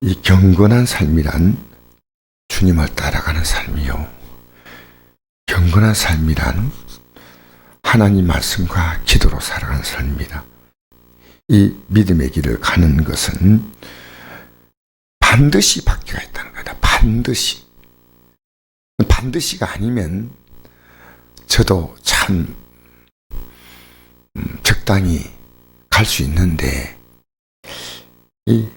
이 경건한 삶이란 주님을 따라가는 삶이요. 경건한 삶이란 하나님 말씀과 기도로 살아가는 삶입니다. 이 믿음의 길을 가는 것은 반드시 바퀴가 있다는 거다. 반드시. 반드시가 아니면 저도 참 적당히 갈 수 있는데 이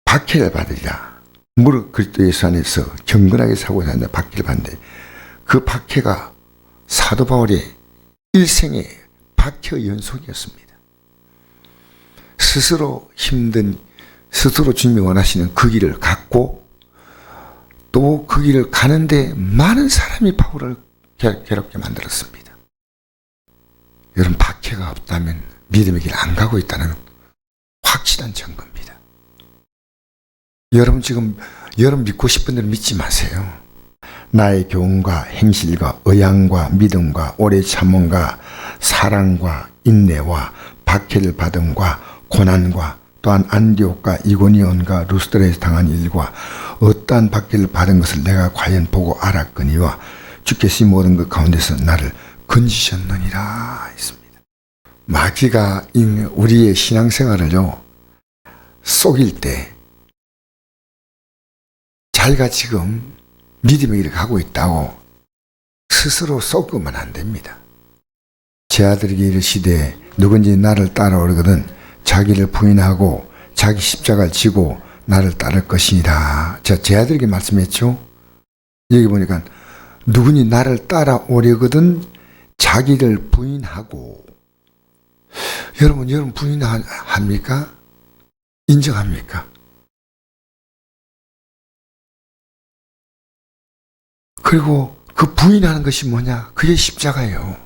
박해를 받으리라. 무릇 그리스도 예수 안에서 경건하게 살고자 하는 박해를 받는데 그 박해가 사도 바울의 일생의 박해의 연속이었습니다. 스스로 힘든, 스스로 주님이 원하시는 그 길을 갔고 또 그 길을 가는데 많은 사람이 바울을 괴롭게 만들었습니다. 여러분, 박해가 없다면 믿음의 길 안 가고 있다는 확실한 증거입니다. 여러분, 지금 여러분 믿고 싶은 대로 믿지 마세요. 나의 교훈과 행실과 의향과 믿음과 오래 참음과 사랑과 인내와 박해를 받음과 고난과 또한 안디옥과 이고니온과 루스드라에서 당한 일과 어떠한 박해를 받은 것을 내가 과연 보고 알았거니와 주께서 이 모든 것 가운데서 나를 건지셨느니라 했습니다. 마귀가 우리의 신앙생활을요 속일 때 자기가 지금 믿음의 길을 가고 있다고 스스로 속으면 안 됩니다. 제 아들에게 이르시되 누군지 나를 따라오려거든 자기를 부인하고 자기 십자가를 지고 나를 따를 것이니라. 제 아들에게 말씀했죠. 여기 보니까 누군지 나를 따라오려거든 자기를 부인하고. 여러분 부인합니까? 인정합니까? 그리고 그 부인하는 것이 뭐냐? 그게 십자가예요.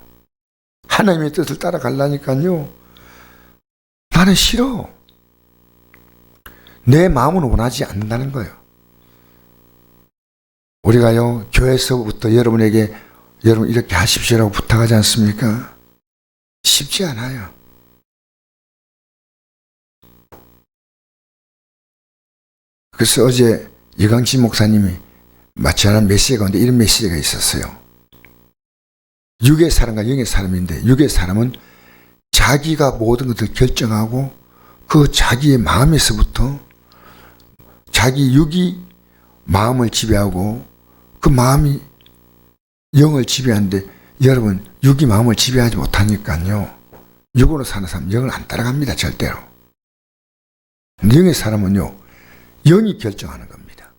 하나님의 뜻을 따라가려니까요. 나는 싫어. 내 마음은 원하지 않는다는 거예요. 우리가요, 교회에서부터 여러분에게 여러분 이렇게 하십시오라고 부탁하지 않습니까? 쉽지 않아요. 그래서 어제 이광진 목사님이 마치 하는 메시지 가운데 이런 메시지가 있었어요. 육의 사람과 영의 사람인데 육의 사람은 자기가 모든 것을 결정하고 그 자기의 마음에서부터 자기 육이 마음을 지배하고 그 마음이 영을 지배하는데 여러분 육이 마음을 지배하지 못하니까요. 육으로 사는 사람 영을 안 따라갑니다. 절대로. 영의 사람은요. 영이 결정하는 겁니다.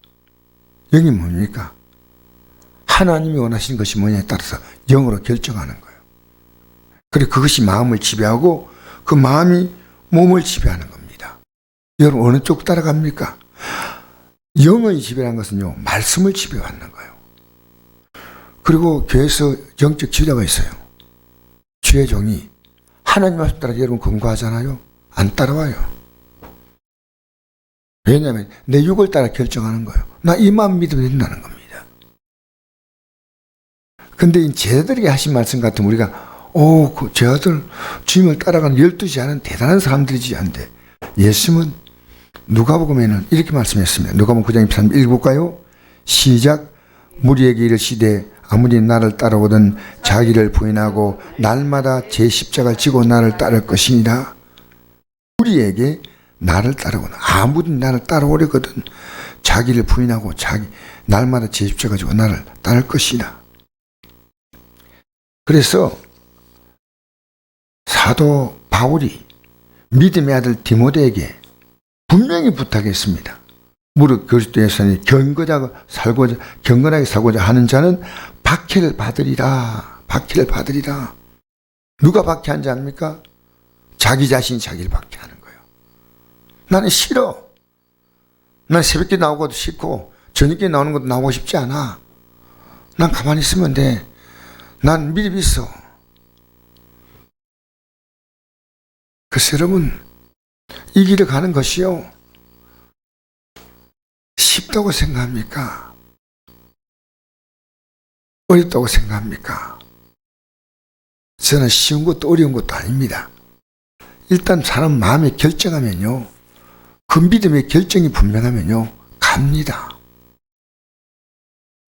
영이 뭡니까? 하나님이 원하시는 것이 뭐냐에 따라서 영으로 결정하는 거예요. 그리고 그것이 마음을 지배하고 그 마음이 몸을 지배하는 겁니다. 여러분 어느 쪽 따라갑니까? 영의 지배라는 것은요. 말씀을 지배하는 거예요. 그리고 교회에서 영적 지도자가 있어요. 주의 종이 하나님 말씀 따라 여러분 근거하잖아요. 안 따라와요. 왜냐하면 내 육을 따라 결정하는 거예요. 나 이 마음 믿으면 된다는 겁니다. 근데 제자들에게 하신 말씀 같으면 우리가 그 제자들 주님을 따라가는 12제자는 대단한 사람들이지 않은데 예수님은 누가복음에는 이렇게 말씀했습니다. 누가복음 9장 23절 읽어볼까요? 시작. 무리에게 이르시되 아무리 나를 따라오든 자기를 부인하고 날마다 제 십자가를 지고 나를 따를 것이니라. 우리에게 나를 따라오는 아무리 나를 따라오려거든 자기를 부인하고 날마다 제 십자가 지고 나를 따를 것이라. 그래서 사도 바울이 믿음의 아들 디모데에게 분명히 부탁했습니다. 무릇 그리스도 예수 안에 경건하게 살고자 하는 자는 박해를 받으리라. 박해를 받으리라. 누가 박해한 자 아닙니까? 자기 자신이 자기를 박해하는 거예요. 나는 싫어. 난 새벽에 나오고도 싫고 저녁에 나오는 것도 나오고 싶지 않아. 난 가만히 있으면 돼. 난 믿음이 있어. 그래서 여러분 이 길을 가는 것이요 쉽다고 생각합니까? 어렵다고 생각합니까? 저는 쉬운 것도 어려운 것도 아닙니다. 일단 사람 마음에 결정하면요 그 믿음의 결정이 분명하면요, 갑니다.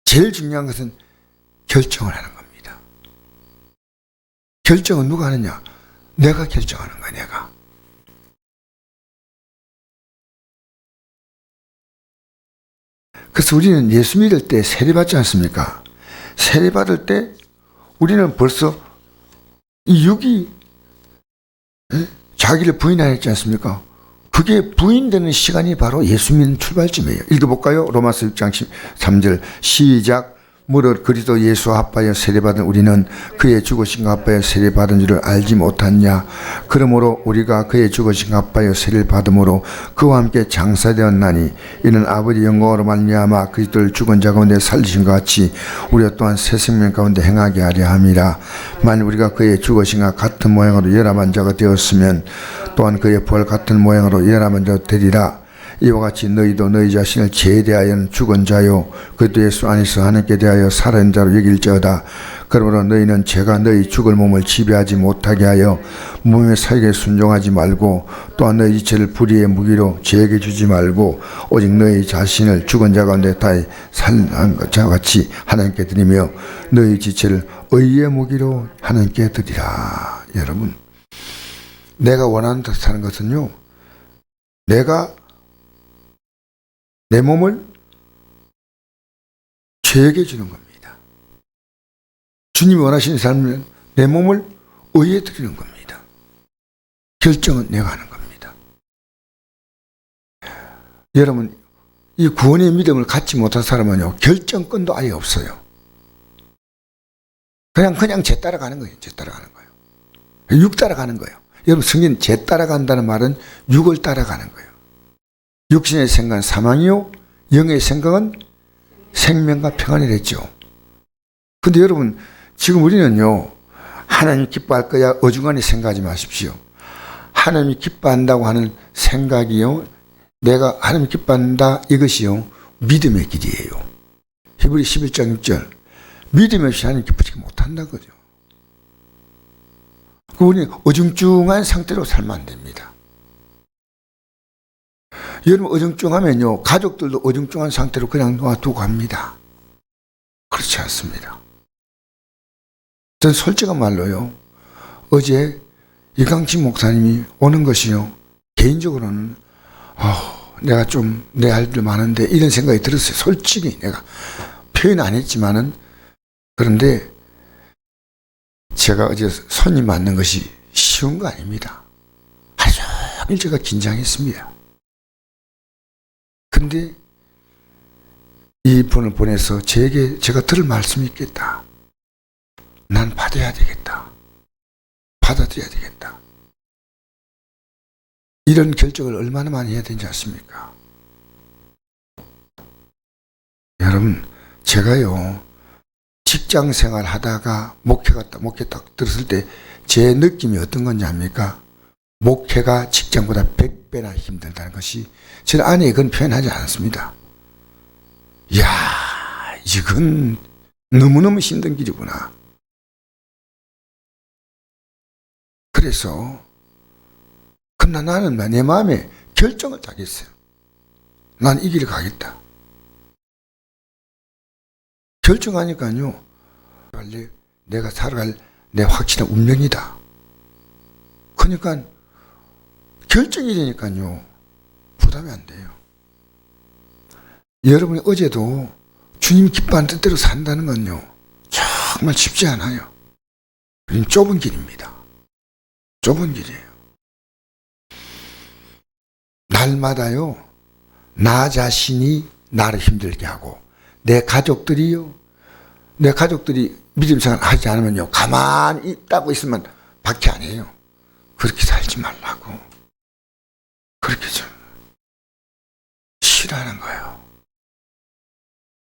제일 중요한 것은 결정을 하는 겁니다. 결정은 누가 하느냐? 내가 결정하는 거야, 내가. 그래서 우리는 예수 믿을 때 세례받지 않습니까? 세례받을 때 우리는 벌써 이 육이 자기를 부인하였지 않습니까? 그게 부인되는 시간이 바로 예수 믿는 출발점이에요. 읽어볼까요? 로마서 6장 13절 시작. 무릇 그리스도 예수 합하여 세례받은 우리는 그의 죽으심과 합하여 세례받은 줄을 알지 못하냐. 그러므로 우리가 그의 죽으심과 합하여 세례를 받음으로 그와 함께 장사되었나니 이는 아버지 영광으로 말미암아 그리스도를 죽은 자 가운데 살리신 것 같이 우리가 또한 새 생명 가운데 행하게 하려 함이라. 만일 우리가 그의 죽으심과 같은 모양으로 열합한 자가 되었으면 또한 그의 부활 같은 모양으로 열합한 자가 되리라. 이와 같이 너희도 너희 자신을 죄에 대하여는 죽은 자요 그리스도 예수 안에서 하나님께 대하여 살아있는 자로 여길지어다. 그러므로 너희는 죄가 너희 죽을 몸을 지배하지 못하게 하여 몸의 사역에 순종하지 말고 또한 너희 지체를 불의의 무기로 죄에게 주지 말고 오직 너희 자신을 죽은 자 가운데 다해 살아난 것과 같이 하나님께 드리며 너희 지체를 의의 무기로 하나님께 드리라. 여러분, 내가 원하는 대로 사는 것은요, 내가 내 몸을 죄에게 주는 겁니다. 주님이 원하시는 삶은 내 몸을 의에 드리는 겁니다. 결정은 내가 하는 겁니다. 여러분, 이 구원의 믿음을 갖지 못한 사람은요, 결정권도 아예 없어요. 그냥 죄 따라가는 거예요. 죄 따라가는 거예요. 육 따라가는 거예요. 여러분, 성경 죄 따라간다는 말은 육을 따라가는 거예요. 육신의 생각은 사망이요 영의 생각은 생명과 평안이랬죠. 근데 여러분, 지금 우리는요, 하나님 기뻐할 거야 어중간히 생각하지 마십시오. 하나님이 기뻐한다고 하는 생각이요, 내가 하나님 기뻐한다, 이것이요 믿음의 길이에요. 히브리 11장 6절 믿음 없이 하나님 기쁘지 못한다 그죠. 우리는 어중중한 상태로 살면 안 됩니다. 여러분, 어중중하면요, 가족들도 어중중한 상태로 그냥 놔두고 갑니다. 그렇지 않습니다. 전 솔직한 말로요, 어제 이강진 목사님이 오는 것이요, 개인적으로는 내가 좀 내 할 일 많은데 이런 생각이 들었어요. 솔직히 내가 표현 안 했지만은. 그런데 제가 어제 손님 맞는 것이 쉬운 거 아닙니다. 하루 종일 제가 긴장했습니다. 근데 이 분을 보내서 제가 들을 말씀이 있겠다. 난 받아야 되겠다. 받아들여야 되겠다. 이런 결정을 얼마나 많이 해야 되는지 아십니까? 여러분, 제가요, 직장 생활 하다가 목회 딱 들었을 때 제 느낌이 어떤 건지 압니까? 목회가 직장보다 100배나 힘들다는 것이, 제 아내에 그건 표현하지 않았습니다. 이야, 이건 너무너무 힘든 길이구나. 그래서 그러나 나는 내 마음에 결정을 딱 했어요. 난 이 길을 가겠다. 결정하니까요, 내가 살아갈 내 확실한 운명이다. 그러니까 결정이 되니까요, 부담이 안 돼요. 여러분이 어제도 주님 기뻐하는 뜻대로 산다는 건요, 정말 쉽지 않아요. 좁은 길입니다. 좁은 길이에요. 날마다요, 나 자신이 나를 힘들게 하고, 내 가족들이 믿음 생활 하지 않으면요, 가만히 있다고 있으면 밖에 안 해요. 그렇게 살지 말라고. 그렇게 좀 싫어하는 거예요.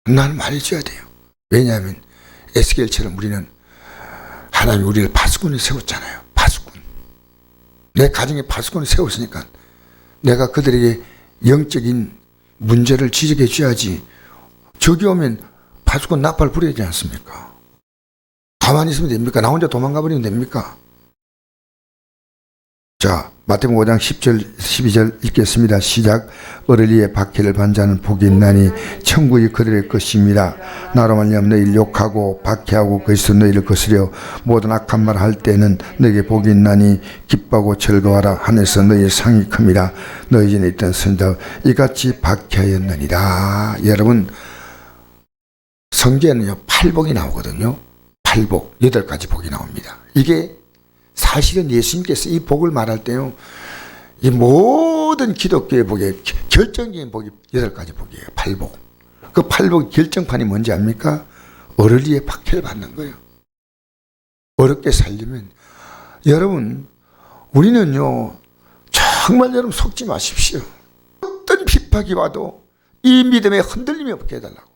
나는 말해줘야 돼요. 왜냐하면 에스겔처럼 우리는 하나님이 우리를 파수꾼을 세웠잖아요. 파수꾼. 내 가정에 파수꾼을 세웠으니까 내가 그들에게 영적인 문제를 지적해 줘야지. 저기 오면 파수꾼 나팔 부려야 되지 않습니까? 가만히 있으면 됩니까? 나 혼자 도망가 버리면 됩니까? 자, 마태복음 5장 10절 12절 읽겠습니다. 시작. 어른이의 박해를 반자는 복이 있나니 천국이 그들의 것입니다. 나로 말미암아 너희를 욕하고 박해하고 거기서 너희를 거스려 모든 악한 말 할 때는 너희에게 복이 있나니 기뻐하고 즐거워하라. 하늘에서 너희의 상이 큽니다. 너희 전에 있던 선지자 이같이 박해하였느니라. 여러분, 성경에는요 8복이 나오거든요. 8복 8가지 복이 나옵니다. 이게 사실은 예수님께서 이 복을 말할 때요, 이 모든 기독교의 복에 결정적인 복이 8가지 복이에요. 8복. 그 8복 결정판이 뭔지 압니까? 어른이의 박해를 받는 거예요. 어렵게 살려면. 여러분, 우리는요, 정말 여러분 속지 마십시오. 어떤 핍박이 와도 이 믿음에 흔들림이 없게 해달라고.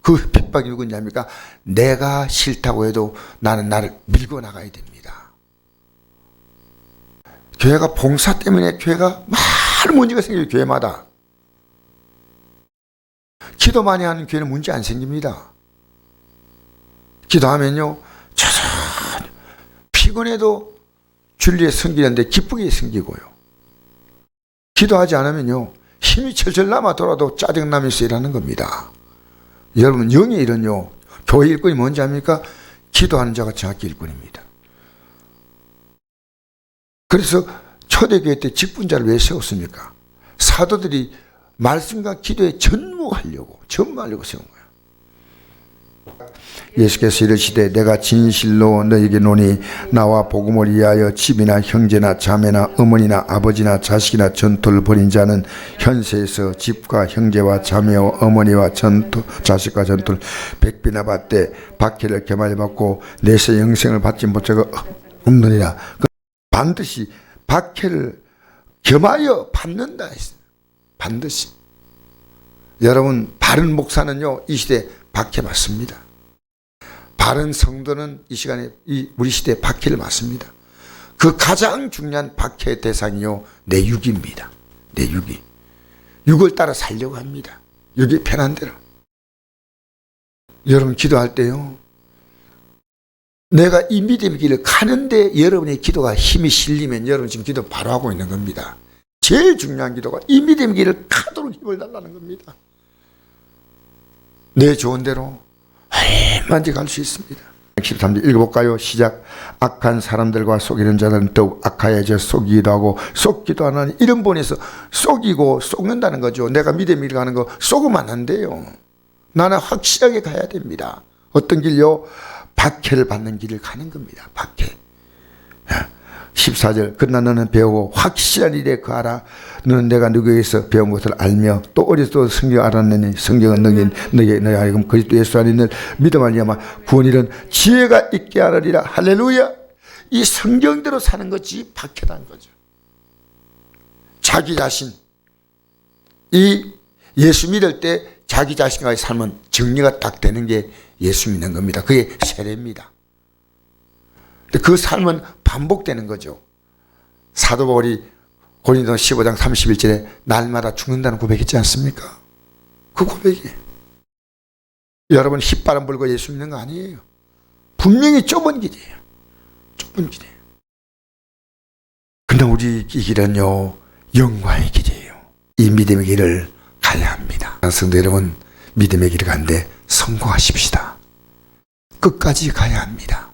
그 핍박이 누구냐입니까? 내가 싫다고 해도 나는 나를 밀고 나가야 됩니다. 교회가 봉사 때문에 교회가 많은 문제가 생겨요. 교회마다. 기도 많이 하는 교회는 문제 안 생깁니다. 기도하면요 천천히 피곤해도 진리에 섬기는데 기쁘게 섬기고요. 기도하지 않으면요 힘이 철철 남아돌아도 짜증나면서 일하는 겁니다. 여러분, 영의 일은요 교회 일꾼이 뭔지 압니까? 기도하는 자가 정확히 일꾼입니다. 그래서 초대교회 때 직분자를 왜 세웠습니까? 사도들이 말씀과 기도에 전무하려고 세운 거예요. 예수께서 이르시되 내가 진실로 너에게 노니 나와 복음을 위하여 집이나 형제나 자매나 어머니나 아버지나 자식이나 전토를 벌인 자는 현세에서 집과 형제와 자매와 어머니와 자식과 전토를 100배나 받되 박해를 겸하여 받고 내세 영생을 받지 못하고 없느니라. 반드시 박해를 겸하여 받는다 했어요. 반드시. 여러분, 바른 목사는요 이 시대에 박해받습니다. 바른 성도는 이 시간에 우리 시대에 박해를 받습니다. 그 가장 중요한 박해의 대상이요 내 육입니다. 내 육이. 육을 따라 살려고 합니다. 육이 편한 대로. 여러분, 기도할 때요 내가 이 믿음의 길을 가는데 여러분의 기도가 힘이 실리면 여러분 지금 기도 바로 하고 있는 겁니다. 제일 중요한 기도가 이 믿음의 길을 가도록 힘을 달라는 겁니다. 내 좋은 대로 얼마든지 갈 수 있습니다. 13절 읽어볼까요? 시작. 악한 사람들과 속이는 자들은 더욱 악하여져 속이기도 하고 속기도 하나니 이런 본에서 속이고 속는다는 거죠. 내가 믿음의 길을 가는 거 속으면 안 돼요. 나는 확실하게 가야 됩니다. 어떤 길요? 박해를 받는 길을 가는 겁니다. 박해. 14절 그러나 너는 배우고 확실한 일에 거하라. 너는 내가 누구에게서 배운 것을 알며 또 어려서 성경 알았느니 성경은 너에게 너희 하여금 그리스도 예수 안에 있는 믿음 말미암아 구원이란 지혜가 있게 하리라. 할렐루야. 이 성경대로 사는 것이 박해라는 거죠. 자기 자신, 이 예수 믿을 때 자기 자신과의 삶은 정리가 딱 되는 게 예수 믿는 겁니다. 그게 세례입니다. 그 삶은 반복되는 거죠. 사도 바울이 고린도 15장 31절에 날마다 죽는다는 고백했지 않습니까? 그 고백이. 여러분, 휘바람 불고 예수 믿는 거 아니에요. 분명히 좁은 길이에요. 좁은 길이에요. 근데 우리 이 길은요 영광의 길이에요. 이 믿음의 길을 가야 합니다. 성도 여러분, 믿음의 길을 가는데 성공하십시다. 끝까지 가야 합니다.